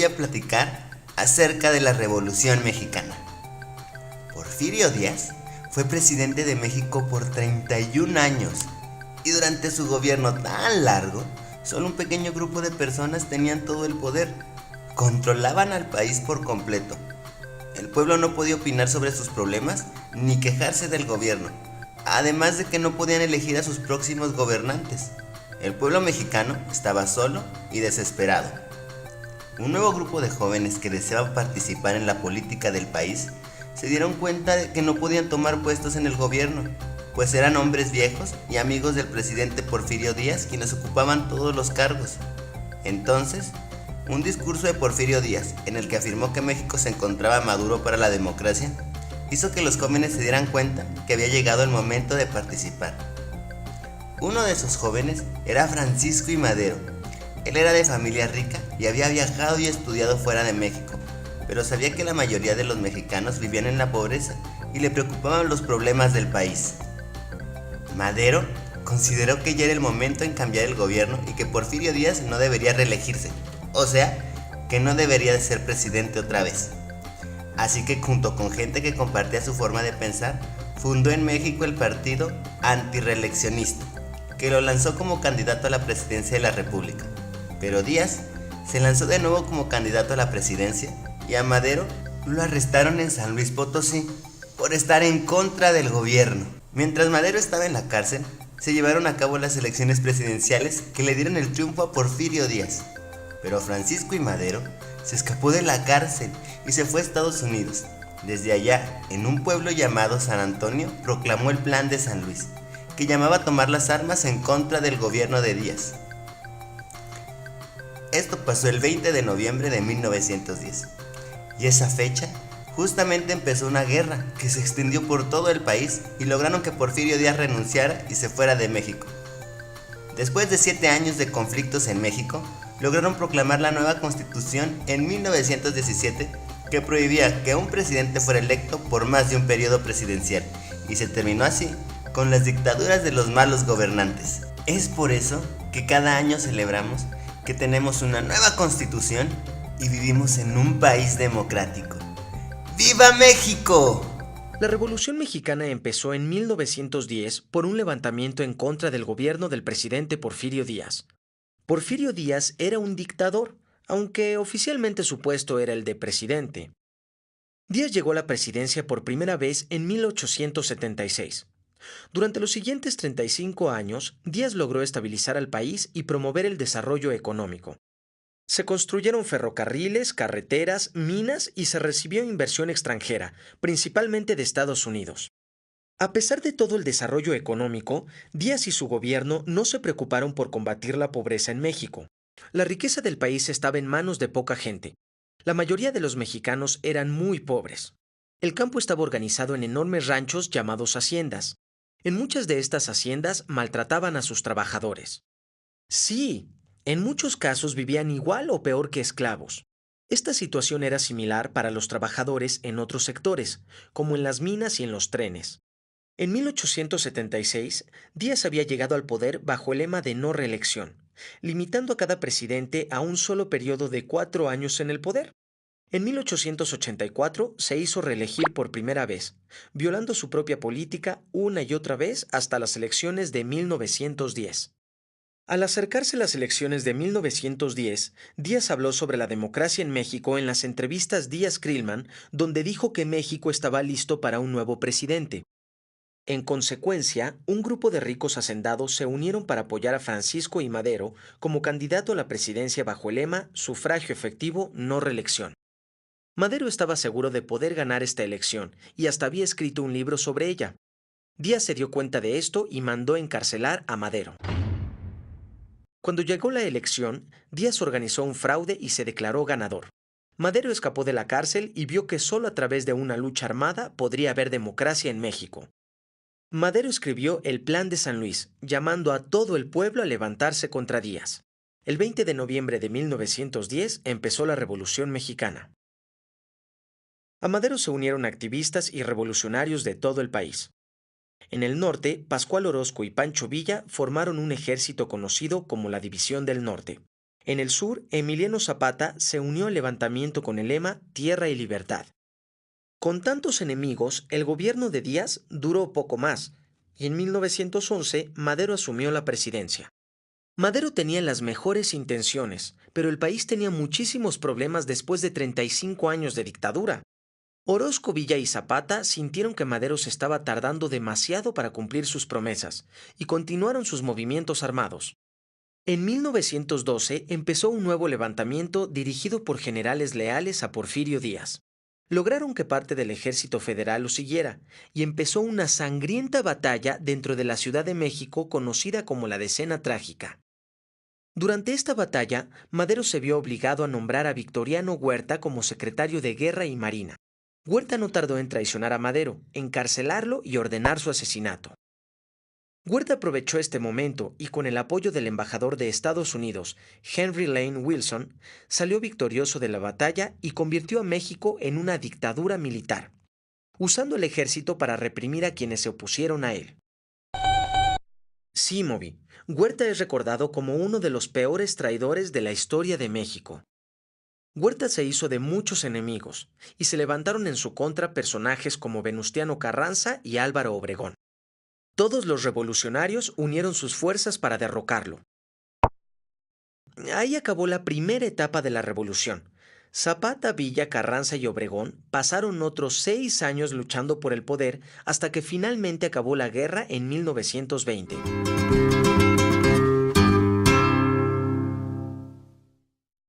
a platicar acerca de la Revolución Mexicana. Porfirio Díaz fue presidente de México por 31 años y durante su gobierno tan largo, solo un pequeño grupo de personas tenían todo el poder. Controlaban al país por completo. El pueblo no podía opinar sobre sus problemas ni quejarse del gobierno, además de que no podían elegir a sus próximos gobernantes. El pueblo mexicano estaba solo y desesperado. Un nuevo grupo de jóvenes que deseaban participar en la política del país se dieron cuenta de que no podían tomar puestos en el gobierno, pues eran hombres viejos y amigos del presidente Porfirio Díaz quienes ocupaban todos los cargos. Entonces, un discurso de Porfirio Díaz, en el que afirmó que México se encontraba maduro para la democracia, hizo que los jóvenes se dieran cuenta que había llegado el momento de participar. Uno de esos jóvenes era Francisco I. Madero. Él era de familia rica y había viajado y estudiado fuera de México, pero sabía que la mayoría de los mexicanos vivían en la pobreza y le preocupaban los problemas del país. Madero consideró que ya era el momento en cambiar el gobierno y que Porfirio Díaz no debería reelegirse, o sea, que no debería de ser presidente otra vez. Así que junto con gente que compartía su forma de pensar, fundó en México el partido antirreeleccionista, que lo lanzó como candidato a la presidencia de la República. Pero Díaz se lanzó de nuevo como candidato a la presidencia y a Madero lo arrestaron en San Luis Potosí por estar en contra del gobierno. Mientras Madero estaba en la cárcel, se llevaron a cabo las elecciones presidenciales que le dieron el triunfo a Porfirio Díaz. Pero Francisco I. Madero se escapó de la cárcel y se fue a Estados Unidos. Desde allá, en un pueblo llamado San Antonio, proclamó el Plan de San Luis, que llamaba a tomar las armas en contra del gobierno de Díaz. Esto pasó el 20 de noviembre de 1910, y esa fecha justamente empezó una guerra que se extendió por todo el país y lograron que Porfirio Díaz renunciara y se fuera de México. Después de 7 años de conflictos en México, lograron proclamar la nueva Constitución en 1917 que prohibía que un presidente fuera electo por más de un periodo presidencial, y se terminó así con las dictaduras de los malos gobernantes. Es por eso que cada año celebramos que tenemos una nueva Constitución y vivimos en un país democrático. ¡Viva México! La Revolución Mexicana empezó en 1910 por un levantamiento en contra del gobierno del presidente Porfirio Díaz. Porfirio Díaz era un dictador, aunque oficialmente su puesto era el de presidente. Díaz llegó a la presidencia por primera vez en 1876. Durante los siguientes 35 años, Díaz logró estabilizar al país y promover el desarrollo económico. Se construyeron ferrocarriles, carreteras, minas y se recibió inversión extranjera, principalmente de Estados Unidos. A pesar de todo el desarrollo económico, Díaz y su gobierno no se preocuparon por combatir la pobreza en México. La riqueza del país estaba en manos de poca gente. La mayoría de los mexicanos eran muy pobres. El campo estaba organizado en enormes ranchos llamados haciendas. En muchas de estas haciendas maltrataban a sus trabajadores. Sí, en muchos casos vivían igual o peor que esclavos. Esta situación era similar para los trabajadores en otros sectores, como en las minas y en los trenes. En 1876, Díaz había llegado al poder bajo el lema de no reelección, limitando a cada presidente a un solo periodo de 4 años en el poder. En 1884 se hizo reelegir por primera vez, violando su propia política una y otra vez hasta las elecciones de 1910. Al acercarse las elecciones de 1910, Díaz habló sobre la democracia en México en las entrevistas Díaz-Crillman, donde dijo que México estaba listo para un nuevo presidente. En consecuencia, un grupo de ricos hacendados se unieron para apoyar a Francisco I. Madero como candidato a la presidencia bajo el lema sufragio efectivo, no reelección. Madero estaba seguro de poder ganar esta elección y hasta había escrito un libro sobre ella. Díaz se dio cuenta de esto y mandó encarcelar a Madero. Cuando llegó la elección, Díaz organizó un fraude y se declaró ganador. Madero escapó de la cárcel y vio que solo a través de una lucha armada podría haber democracia en México. Madero escribió el Plan de San Luis, llamando a todo el pueblo a levantarse contra Díaz. El 20 de noviembre de 1910 empezó la Revolución Mexicana. A Madero se unieron activistas y revolucionarios de todo el país. En el norte, Pascual Orozco y Pancho Villa formaron un ejército conocido como la División del Norte. En el sur, Emiliano Zapata se unió al levantamiento con el lema Tierra y Libertad. Con tantos enemigos, el gobierno de Díaz duró poco más, y en 1911 Madero asumió la presidencia. Madero tenía las mejores intenciones, pero el país tenía muchísimos problemas después de 35 años de dictadura. Orozco, Villa y Zapata sintieron que Madero se estaba tardando demasiado para cumplir sus promesas, y continuaron sus movimientos armados. En 1912 empezó un nuevo levantamiento dirigido por generales leales a Porfirio Díaz. Lograron que parte del ejército federal lo siguiera, y empezó una sangrienta batalla dentro de la Ciudad de México conocida como la Decena Trágica. Durante esta batalla, Madero se vio obligado a nombrar a Victoriano Huerta como secretario de Guerra y Marina. Huerta no tardó en traicionar a Madero, encarcelarlo y ordenar su asesinato. Huerta aprovechó este momento y con el apoyo del embajador de Estados Unidos, Henry Lane Wilson, salió victorioso de la batalla y convirtió a México en una dictadura militar, usando el ejército para reprimir a quienes se opusieron a él. Sí, Moby, Huerta es recordado como uno de los peores traidores de la historia de México. Huerta se hizo de muchos enemigos y se levantaron en su contra personajes como Venustiano Carranza y Álvaro Obregón. Todos los revolucionarios unieron sus fuerzas para derrocarlo. Ahí acabó la primera etapa de la revolución. Zapata, Villa, Carranza y Obregón pasaron otros 6 años luchando por el poder hasta que finalmente acabó la guerra en 1920.